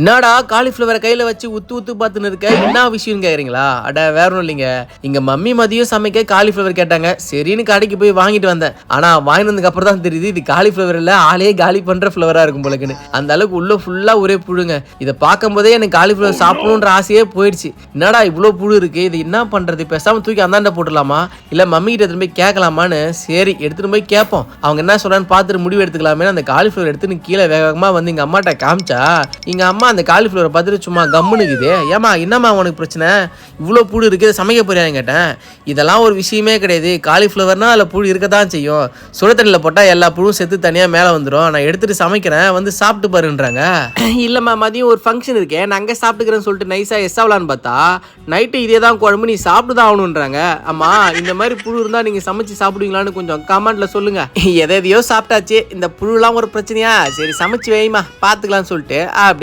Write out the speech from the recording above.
என்னடா காலிஃப்ளவரை கையில வச்சு உத்து உத்து பார்த்துன்னு இருக்க, என்ன விஷயம் கேக்குறீங்களா? அட வேற ஒன்றும் இல்லைங்க. இங்க மம்மி மதியம் சமைக்க காலிஃப்ளவர் கேட்டாங்க. சரின்னு கடைக்கு போய் வாங்கிட்டு வந்தேன். ஆனா வாங்கிட்டு வந்ததுக்கு அப்புறம் தான் தெரியுது இது காலிஃப்ளவர் இல்ல, ஆளே காலி பண்ற ஃபிளவரா இருக்கும் போலக்குன்னு. அந்த அளவுக்கு உள்ள ஃபுல்லா ஒரே புழுங்க. இதை பார்க்கும் போதே எனக்கு காலிஃப்ளவர் சாப்பிடணுன்ற ஆசையே போயிடுச்சு. என்னடா இவ்வளவு புழு இருக்கு, இது என்ன பண்றது? பேசாம தூக்கி அந்தாண்ட போட்டுடலாமா, இல்ல மம்மி கிட்ட எடுத்துட்டு போய் கேட்கலாமான்னு சரி எடுத்துட்டு போய் கேட்போம். அவங்க என்ன சொல்றான்னு பார்த்துட்டு முடிவு எடுத்துக்கலாமே. அந்த காலிஃப்ளவர் எடுத்துன்னு கீழே வேகமா வந்து எங்க அம்மாட்ட காமிச்சா, எங்க அம்மா அந்த காலிஃப்ளவரை பார்த்துட்டு சும்மா கம்முனுக்குது. ஏமா என்னம்மா உனக்கு பிரச்சனை, இவ்வளோ புழு இருக்குது, சமைக்க போறியான்னு கேட்டேன். இதெல்லாம் ஒரு விஷயமே கிடையாது. காலிஃப்ளவர்னா அதில் புழு இருக்க தான் செய்யும். சுட தண்ணியில் போட்டால் எல்லா புழுவும் செத்து தனியாக மேலே வந்துடும். நான் எடுத்துகிட்டு சமைக்கிறேன், வந்து சாப்பிட்டு பாருன்றாங்க. இல்லைம்மா மதியம் ஒரு ஃபங்க்ஷன் இருக்கேன், நான் அங்கே சாப்பிட்டுக்கிறேன்னு சொல்லிட்டு நைஸாக எஸ்ஸாவலான்னு பார்த்தா நைட்டு இதே தான் குழம்பு, நீ சாப்பிட்டு தான் ஆகணுன்றாங்க. அம்மா இந்த மாதிரி புழு இருந்தால் நீங்கள் சமைச்சு சாப்பிடுவீங்களான்னு கொஞ்சம் கமெண்ட்ல சொல்லுங்க. எதையோ சாப்பிட்டாச்சு, இந்த புழுலாம் ஒரு பிரச்சனையா, சரி சமைச்சு வைமா பார்த்துக்கலான்னு சொல்லிட்டு அப்படியே